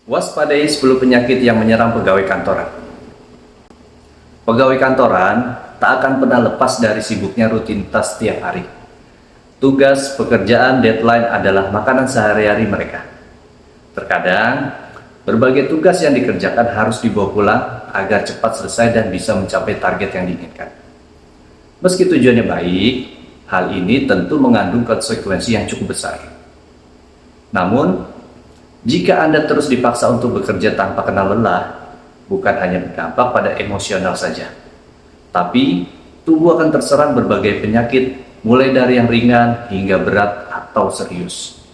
Waspadai 10 penyakit yang menyerang pegawai kantoran. Pegawai kantoran tak akan pernah lepas dari sibuknya rutinitas setiap hari. Tugas, pekerjaan, deadline adalah makanan sehari-hari mereka. Terkadang, berbagai tugas yang dikerjakan harus dibawa pulang agar cepat selesai dan bisa mencapai target yang diinginkan. Meski tujuannya baik, hal ini tentu mengandung konsekuensi yang cukup besar. Namun, jika Anda terus dipaksa untuk bekerja tanpa kenal lelah, bukan hanya berdampak pada emosional saja, tapi tubuh akan terserang berbagai penyakit, mulai dari yang ringan hingga berat atau serius.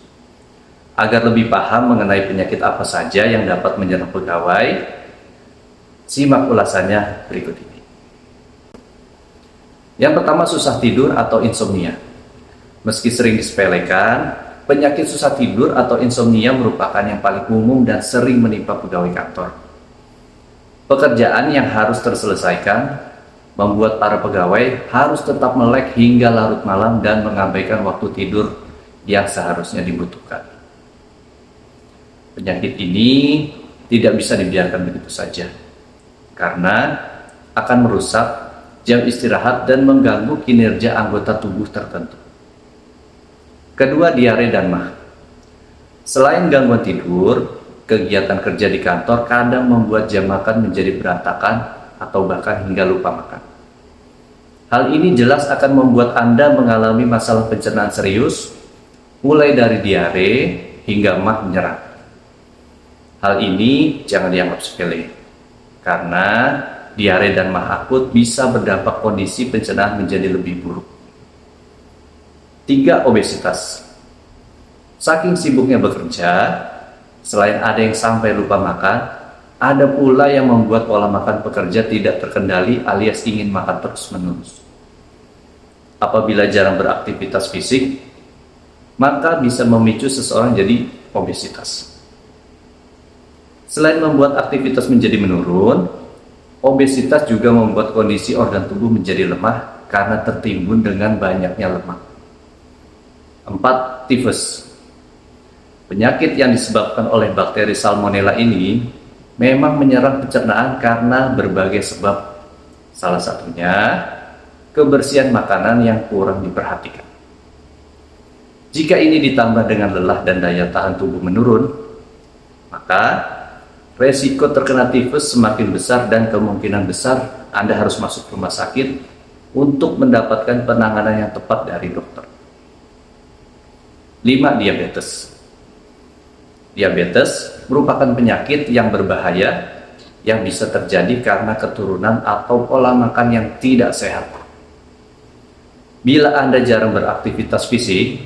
Agar lebih paham mengenai penyakit apa saja yang dapat menyerang pegawai, simak ulasannya berikut ini. Yang pertama, susah tidur atau insomnia. Meski sering disepelekan, penyakit susah tidur atau insomnia merupakan yang paling umum dan sering menimpa pegawai kantor. Pekerjaan yang harus terselesaikan membuat para pegawai harus tetap melek hingga larut malam dan mengabaikan waktu tidur yang seharusnya dibutuhkan. Penyakit ini tidak bisa dibiarkan begitu saja, karena akan merusak jam istirahat dan mengganggu kinerja anggota tubuh tertentu. Kedua, diare dan MAH. Selain gangguan tidur, kegiatan kerja di kantor kadang membuat jam makan menjadi berantakan atau bahkan hingga lupa makan. Hal ini jelas akan membuat Anda mengalami masalah pencernaan serius, mulai dari diare hingga MAH menyerang. Hal ini jangan dianggap sepele, karena diare dan MAH akut bisa berdampak kondisi pencernaan menjadi lebih buruk. 3. Obesitas. Saking sibuknya bekerja, selain ada yang sampai lupa makan, ada pula yang membuat pola makan pekerja tidak terkendali alias ingin makan terus-menerus. Apabila jarang beraktivitas fisik, maka bisa memicu seseorang jadi obesitas. Selain membuat aktivitas menjadi menurun, obesitas juga membuat kondisi organ tubuh menjadi lemah karena tertimbun dengan banyaknya lemak. 4. Tifus. Penyakit yang disebabkan oleh bakteri Salmonella ini memang menyerang pencernaan karena berbagai sebab. Salah satunya, kebersihan makanan yang kurang diperhatikan. Jika ini ditambah dengan lelah dan daya tahan tubuh menurun, maka resiko terkena tifus semakin besar dan kemungkinan besar Anda harus masuk rumah sakit untuk mendapatkan penanganan yang tepat dari dokter. 5. Diabetes. Diabetes merupakan penyakit yang berbahaya yang bisa terjadi karena keturunan atau pola makan yang tidak sehat. Bila Anda jarang beraktivitas fisik,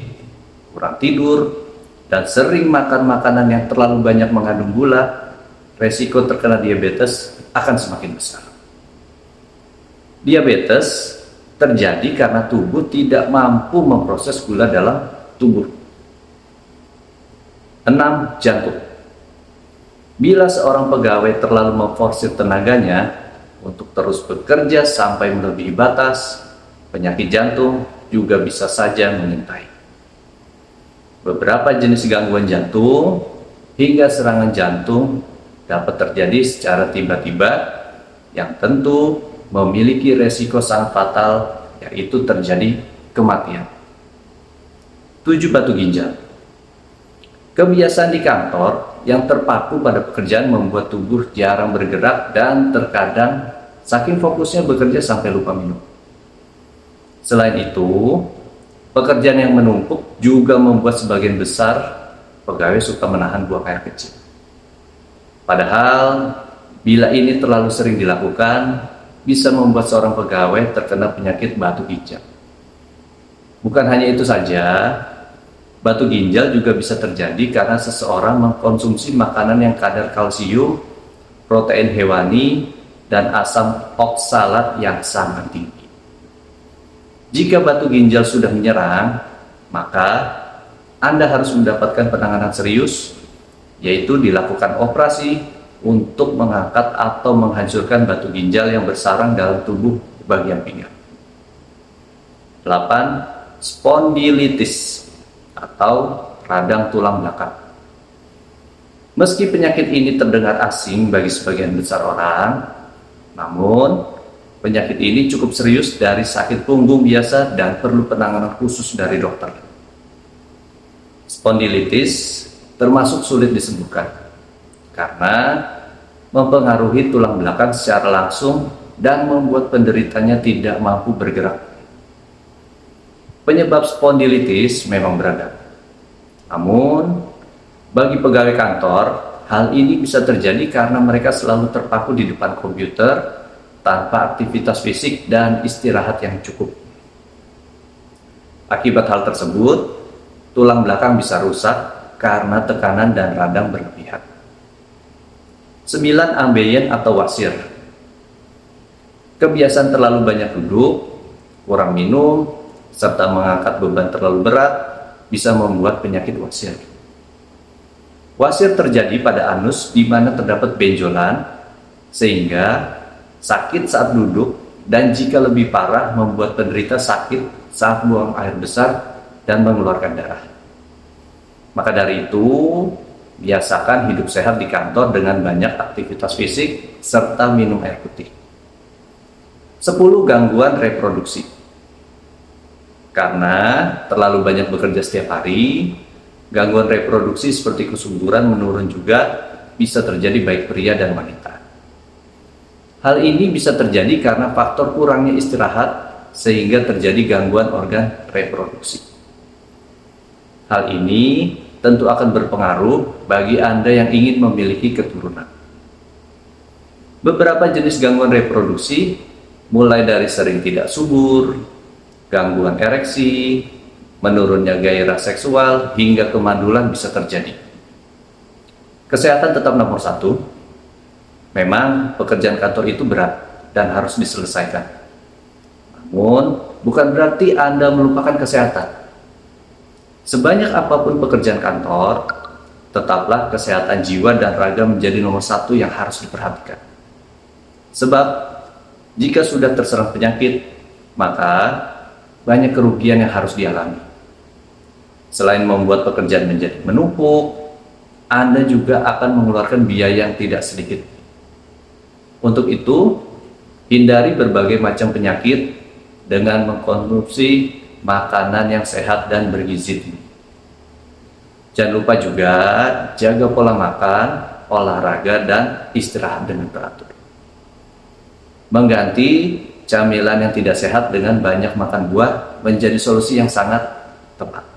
kurang tidur, dan sering makan makanan yang terlalu banyak mengandung gula, resiko terkena diabetes akan semakin besar. Diabetes terjadi karena tubuh tidak mampu memproses gula dalam tubuh. 6. Jantung. Bila seorang pegawai terlalu memforsir tenaganya untuk terus bekerja sampai melebihi batas, penyakit jantung juga bisa saja mengintai. Beberapa jenis gangguan jantung hingga serangan jantung dapat terjadi secara tiba-tiba yang tentu memiliki resiko sangat fatal, yaitu terjadi kematian. 7. Batu ginjal. Kebiasaan di kantor yang terpaku pada pekerjaan membuat tubuh jarang bergerak dan terkadang saking fokusnya bekerja sampai lupa minum. Selain itu, pekerjaan yang menumpuk juga membuat sebagian besar pegawai suka menahan buang air kecil. Padahal, bila ini terlalu sering dilakukan, bisa membuat seorang pegawai terkena penyakit batu ginjal. Bukan hanya itu saja, batu ginjal juga bisa terjadi karena seseorang mengkonsumsi makanan yang kadar kalsium, protein hewani, dan asam oksalat yang sangat tinggi. Jika batu ginjal sudah menyerang, maka Anda harus mendapatkan penanganan serius, yaitu dilakukan operasi untuk mengangkat atau menghancurkan batu ginjal yang bersarang dalam tubuh bagian pinggang. 8. Spondilitis atau radang tulang belakang. Meski penyakit ini terdengar asing bagi sebagian besar orang, namun penyakit ini cukup serius dari sakit punggung biasa dan perlu penanganan khusus dari dokter. Spondilitis termasuk sulit disembuhkan karena mempengaruhi tulang belakang secara langsung dan membuat penderitanya tidak mampu bergerak. Penyebab spondilitis memang beragam. Namun, bagi pegawai kantor, hal ini bisa terjadi karena mereka selalu terpaku di depan komputer tanpa aktivitas fisik dan istirahat yang cukup. Akibat hal tersebut, tulang belakang bisa rusak karena tekanan dan radang berlebihan. 9. Ambeien atau wasir. Kebiasaan terlalu banyak duduk, kurang minum, serta mengangkat beban terlalu berat bisa membuat penyakit wasir. Wasir terjadi pada anus di mana terdapat benjolan, sehingga sakit saat duduk dan jika lebih parah membuat penderita sakit saat buang air besar dan mengeluarkan darah. Maka dari itu, biasakan hidup sehat di kantor dengan banyak aktivitas fisik serta minum air putih. 10. Gangguan reproduksi. Karena terlalu banyak bekerja setiap hari, gangguan reproduksi seperti kesuburan menurun juga bisa terjadi baik pria dan wanita. Hal ini bisa terjadi karena faktor kurangnya istirahat sehingga terjadi gangguan organ reproduksi. Hal ini tentu akan berpengaruh bagi Anda yang ingin memiliki keturunan. Beberapa jenis gangguan reproduksi mulai dari sering tidak subur, gangguan ereksi, menurunnya gairah seksual, hingga kemandulan bisa terjadi. Kesehatan tetap nomor 1. Memang pekerjaan kantor itu berat dan harus diselesaikan. Namun, bukan berarti Anda melupakan kesehatan. Sebanyak apapun pekerjaan kantor, tetaplah kesehatan jiwa dan raga menjadi nomor 1 yang harus diperhatikan. Sebab, jika sudah terserang penyakit, maka banyak kerugian yang harus dialami. Selain membuat pekerjaan menjadi menumpuk, Anda juga akan mengeluarkan biaya yang tidak sedikit. Untuk itu, hindari berbagai macam penyakit dengan mengkonsumsi makanan yang sehat dan bergizi tinggi. Jangan lupa juga jaga pola makan, olahraga, dan istirahat dengan teratur. Mengganti camilan yang tidak sehat dengan banyak makan buah menjadi solusi yang sangat tepat.